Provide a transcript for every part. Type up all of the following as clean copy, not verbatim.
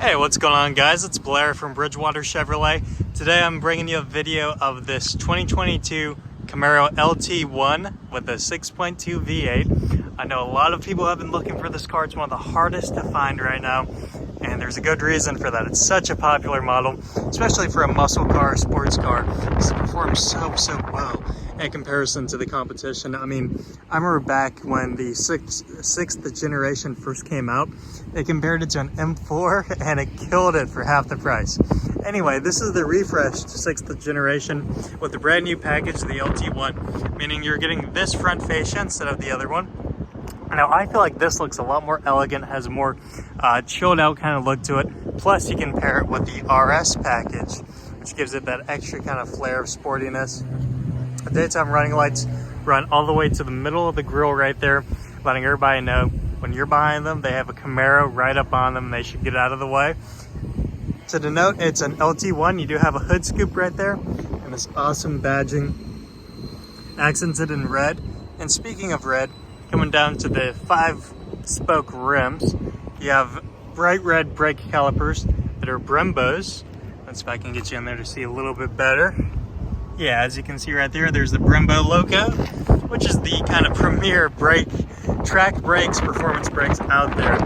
Hey, what's going on, guys? It's Blair from Bridgewater Chevrolet. Today I'm bringing you a video of this 2022 Camaro LT1 with a 6.2 V8. I know a lot of people have been looking for this car. It's one of the hardest to find right now, and there's a good reason for that. It's such a popular model, especially for a muscle car, sports car, because it performs so well in comparison to the competition. I mean, I remember back when the sixth generation first came out, they compared it to an M4 and it killed it for half the price. Anyway, this is the refreshed 6th generation with the brand new package, the LT1, meaning you're getting this front fascia instead of the other one. Now, I feel like this looks a lot more elegant, has a more chilled out kind of look to it. Plus, you can pair it with the RS package, which gives it that extra kind of flair of sportiness. The daytime running lights run all the way to the middle of the grille right there, letting everybody know when you're behind them, they have a Camaro right up on them and they should get out of the way. To denote it's an LT1, you do have a hood scoop right there and this awesome badging accented in red. And speaking of red, coming down to the 5-spoke rims, you have bright red brake calipers that are Brembos. Let's see if I can get you in there to see a little bit better. Yeah, as you can see right there, there's the Brembo logo, which is the kind of premier track brakes, performance brakes out there.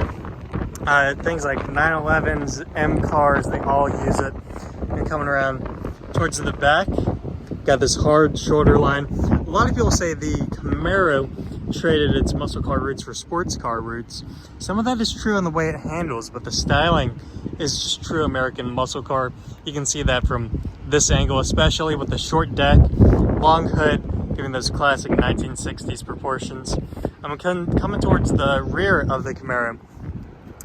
Things like 911s, M cars, they all use it. And coming around towards the back, got this hard shoulder line. A lot of people say the Camaro traded its muscle car roots for sports car roots. Some of that is true in the way it handles, but the styling is just true American muscle car. You can see that from this angle, especially with the short deck, long hood, giving those classic 1960s proportions. I'm coming towards the rear of the Camaro.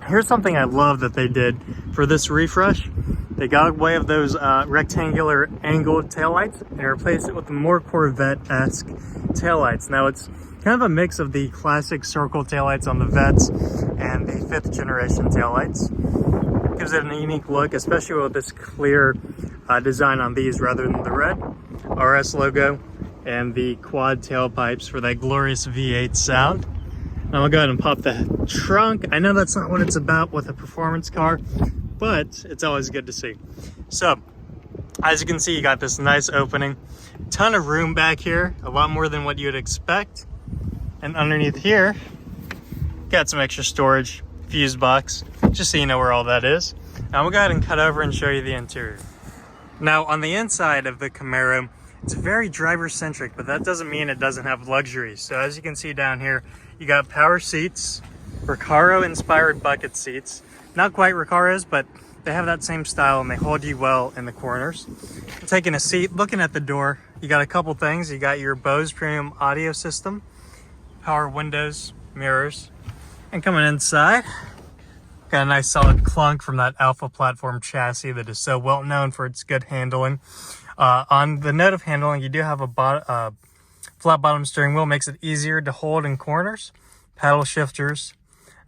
Here's something I love that they did for this refresh. They got away of those rectangular angled taillights and replaced it with the more Corvette-esque taillights. Now it's kind of a mix of the classic circle taillights on the Vettes and the 5th generation taillights. Gives it a unique look, especially with this clear design on these rather than the red RS logo and the quad tailpipes for that glorious V8 sound. Now I'll go ahead and pop the trunk. I know that's not what it's about with a performance car, but it's always good to see. So, as you can see, you got this nice opening. Ton of room back here, a lot more than what you'd expect. And underneath here, got some extra storage, fuse box, just so you know where all that is. Now we'll go ahead and cut over and show you the interior. Now on the inside of the Camaro, it's very driver-centric, but that doesn't mean it doesn't have luxury. So as you can see down here, you got power seats, Recaro-inspired bucket seats. Not quite Recaro's, but they have that same style and they hold you well in the corners. Taking a seat, looking at the door, you got a couple things. You got your Bose premium audio system, power windows, mirrors, and coming inside, got a nice solid clunk from that Alpha platform chassis that is so well known for its good handling. On the note of handling, you do have a flat bottom steering wheel, makes it easier to hold in corners, paddle shifters,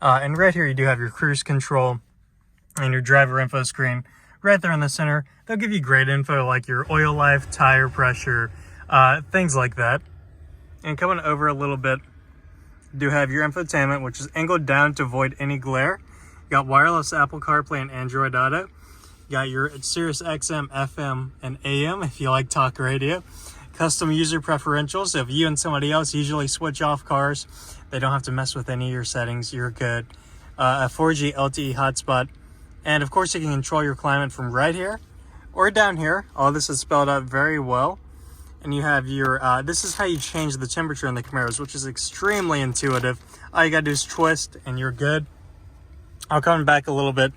and right here you do have your cruise control and your driver info screen right there in the center. They'll give you great info like your oil life, tire pressure, things like that. And coming over a little bit, you do have your infotainment, which is angled down to avoid any glare. You got wireless Apple CarPlay and Android Auto. You got your Sirius XM, FM, and AM if you like talk radio. Custom user preferentials, so if you and somebody else usually switch off cars, they don't have to mess with any of your settings, you're good. A 4G LTE hotspot, and of course you can control your climate from right here or down here. All this is spelled out very well. And you have your, this is how you change the temperature in the Camaros, which is extremely intuitive. All you gotta do is twist and you're good. I'll come back a little bit.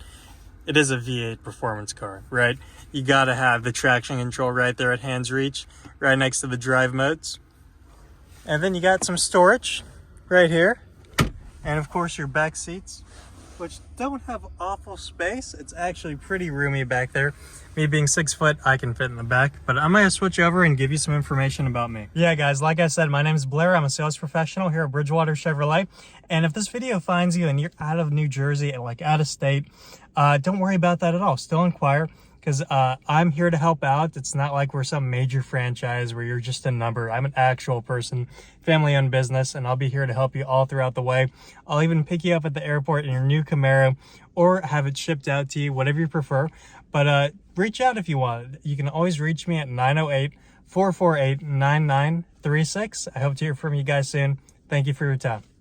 It is a V8 performance car, right? You gotta have the traction control right there at hand's reach, right next to the drive modes. And then you got some storage right here. And of course your back seats, which don't have awful space. It's actually pretty roomy back there. Me being 6 foot, I can fit in the back, but I'm gonna switch over and give you some information about me. Yeah, guys, like I said, my name is Blair. I'm a sales professional here at Bridgewater Chevrolet. And if this video finds you and you're out of New Jersey, like out of state, don't worry about that at all. Still inquire. because I'm here to help out. It's not like we're some major franchise where you're just a number. I'm an actual person, family-owned business, and I'll be here to help you all throughout the way. I'll even pick you up at the airport in your new Camaro or have it shipped out to you, whatever you prefer. But reach out if you want. You can always reach me at 908-448-9936. I hope to hear from you guys soon. Thank you for your time.